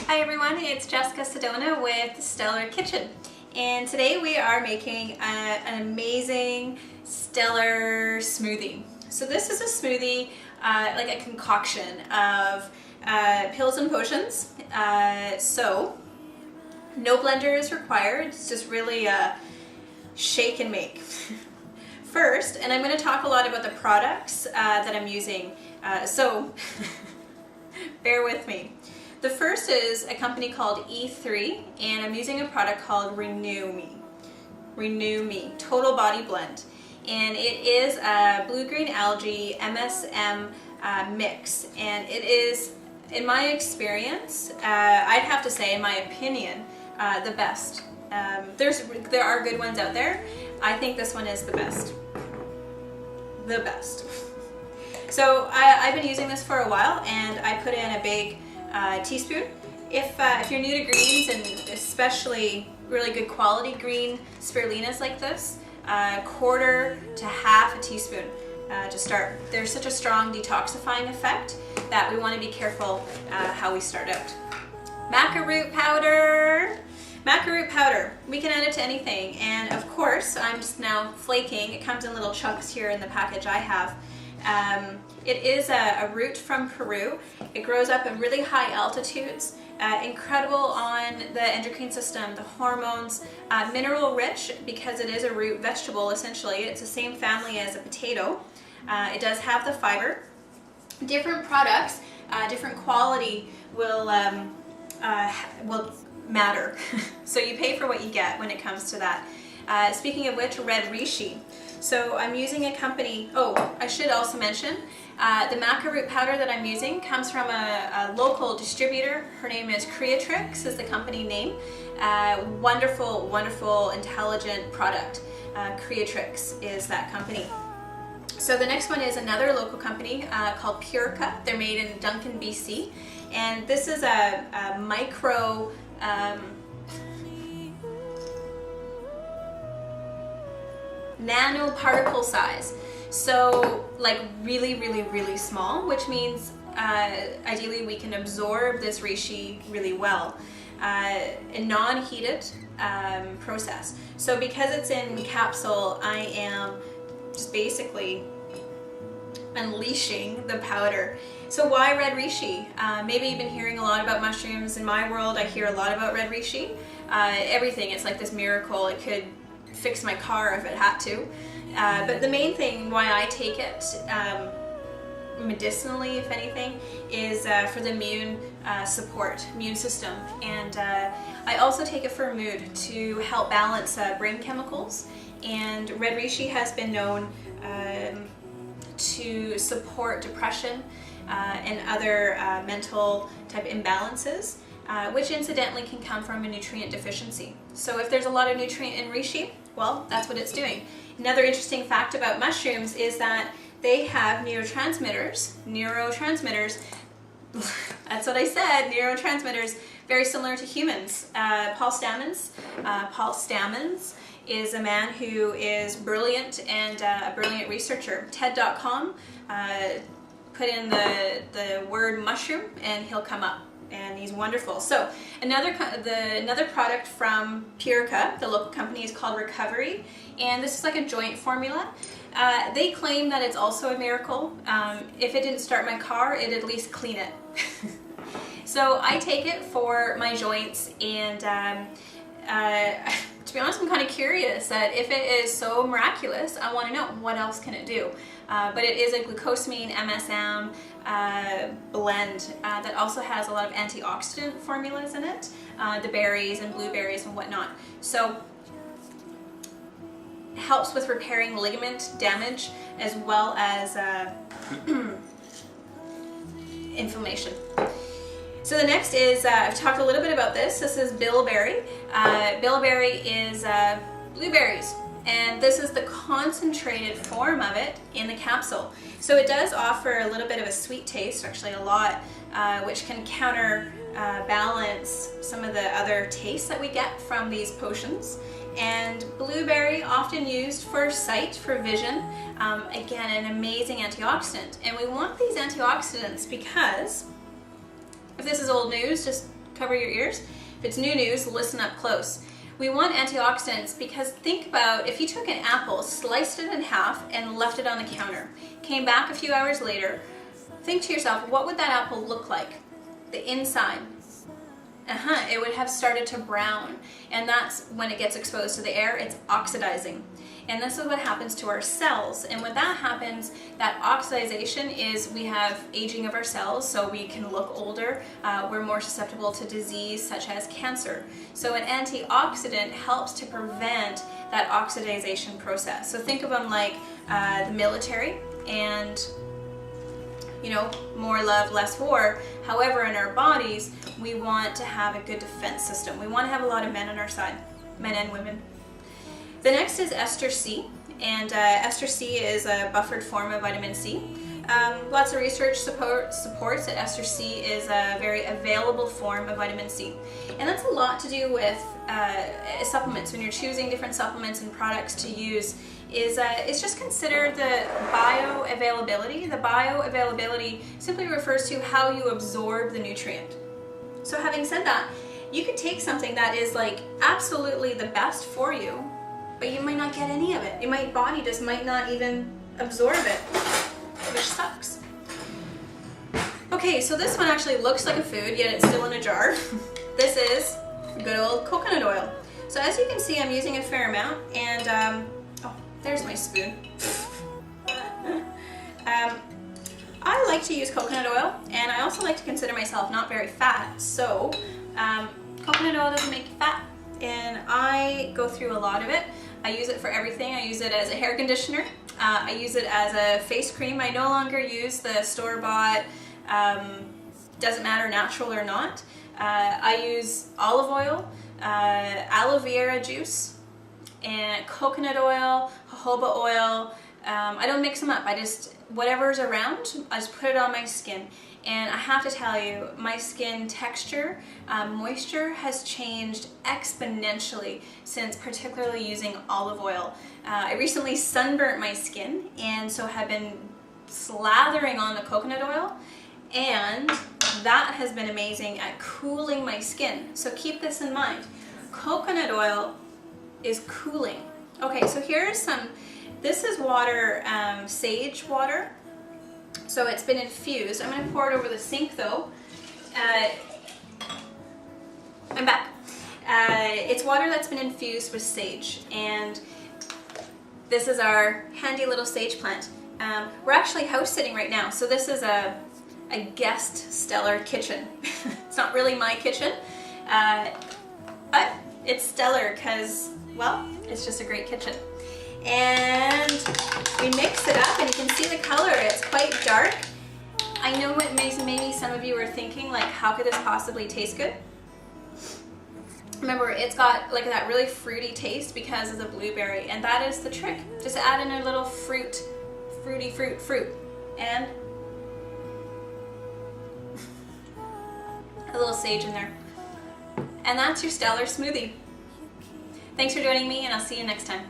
Hi everyone, it's Jessica Sedona with Stellar Kitchen, and today we are making an amazing stellar smoothie. So this is a smoothie, like a concoction of pills and potions. So no blender is required, it's just really shake and make. First, and I'm going to talk a lot about the products that I'm using, so bear with me. The first is a company called E3, and I'm using a product called Renew Me. Renew Me Total Body Blend, and it is a blue-green algae MSM mix, and it is, in my experience, I'd have to say, in my opinion, the best. There are good ones out there. I think this one is the best. The best. So I've been using this for a while, and I put in a big teaspoon. If you're new to greens, and especially really good quality green spirulinas like this, quarter to half a teaspoon to start. There's such a strong detoxifying effect that we want to be careful how we start out. Maca root powder. Maca root powder, we can add it to anything, and of course I'm just now flaking. It comes in little chunks here in the package I have. It is a root from Peru. It grows up in really high altitudes, incredible on the endocrine system, the hormones, mineral rich because it is a root vegetable essentially. It's the same family as a potato. It does have the fiber. Different products, different quality will matter. So you pay for what you get when it comes to that. Speaking of which, Red Reishi. So I'm using a company, I should also mention, the maca root powder that I'm using comes from a local distributor. Her name is Creatrix, is the company name. Wonderful, wonderful, intelligent product. Creatrix is that company. So the next one is another local company called Purica. They're made in Duncan, BC. And this is a micro nanoparticle size, so like really small, which means ideally we can absorb this reishi really well. A non-heated process. So because it's in capsule, I am just basically unleashing the powder. So why red reishi? Maybe you've been hearing a lot about mushrooms. In my world, I hear a lot about red reishi. Everything, it's like this miracle. It could fix my car if it had to. But the main thing why I take it medicinally, if anything, is for the immune support, immune system. And I also take it for mood, to help balance brain chemicals. And red reishi has been known to support depression and other mental type imbalances, which incidentally can come from a nutrient deficiency. So if there's a lot of nutrient in reishi, well, that's what it's doing. Another interesting fact about mushrooms is that they have neurotransmitters, that's what I said, neurotransmitters, very similar to humans. Paul Stamets is a man who is brilliant and a brilliant researcher. TED.com, put in the word mushroom and he'll come up, and he's wonderful. So another product from Purica, the local company, is called Recovery, and this is like a joint formula. They claim that it's also a miracle. If it didn't start my car, it'd at least clean it. So I take it for my joints, and to be honest, I'm kind of curious that if it is so miraculous, I want to know what else can it do. But it is a glucosamine MSM blend that also has a lot of antioxidant formulas in it, the berries and blueberries and whatnot. So it helps with repairing ligament damage as well as inflammation. So the next is, I've talked a little bit about this. This is bilberry. Bilberry is blueberries, and this is the concentrated form of it in the capsule. So it does offer a little bit of a sweet taste, actually a lot, which can counterbalance some of the other tastes that we get from these potions. And blueberry, often used for sight, for vision, again, an amazing antioxidant. And we want these antioxidants because, if this is old news, just cover your ears. If it's new news, listen up close. We want antioxidants because think about if you took an apple, sliced it in half, and left it on the counter, came back a few hours later, think to yourself, what would that apple look like? The inside. It would have started to brown, and that's when it gets exposed to the air, it's oxidizing. And this is what happens to our cells. And when that happens, that oxidization is we have aging of our cells, so we can look older. We're more susceptible to disease such as cancer. So an antioxidant helps to prevent that oxidization process. So think of them like the military and, you know, more love, less war. However, in our bodies, we want to have a good defense system. We want to have a lot of men on our side, men and women. The next is ester C, and ester C is a buffered form of vitamin C. Lots of research supports that ester C is a very available form of vitamin C. And that's a lot to do with supplements. When you're choosing different supplements and products to use, is just consider the bioavailability. The bioavailability simply refers to how you absorb the nutrient. So having said that, you could take something that is like absolutely the best for you, but you might not get any of it. Your body just might not even absorb it, which sucks. Okay, so this one actually looks like a food, yet it's still in a jar. This is good old coconut oil. So as you can see, I'm using a fair amount, and oh, there's my spoon. I like to use coconut oil, and I also like to consider myself not very fat, so coconut oil doesn't make you fat, and I go through a lot of it. I use it for everything. I use it as a hair conditioner. I use it as a face cream. I no longer use the store-bought, doesn't matter natural or not. I use olive oil, aloe vera juice, and coconut oil, jojoba oil. I don't mix them up. I just, whatever's around, I just put it on my skin. And I have to tell you, my skin texture, moisture has changed exponentially since particularly using olive oil. I recently sunburnt my skin, and so have been slathering on the coconut oil, and that has been amazing at cooling my skin. So keep this in mind. Coconut oil is cooling. Okay, so here's some, this is water, sage water. So it's been infused. I'm going to pour it over the sink though. I'm back. It's water that's been infused with sage, and this is our handy little sage plant. We're actually house sitting right now, so this is a guest stellar kitchen. It's not really my kitchen, but it's stellar because, well, it's just a great kitchen. And we mix it up, and you can see the color, it's quite dark. I know what maybe some of you are thinking, like, how could this possibly taste good? Remember, it's got like that really fruity taste because of the blueberry, and that is the trick. Just add in a little fruit, and a little sage in there. And that's your stellar smoothie. Thanks for joining me, and I'll see you next time.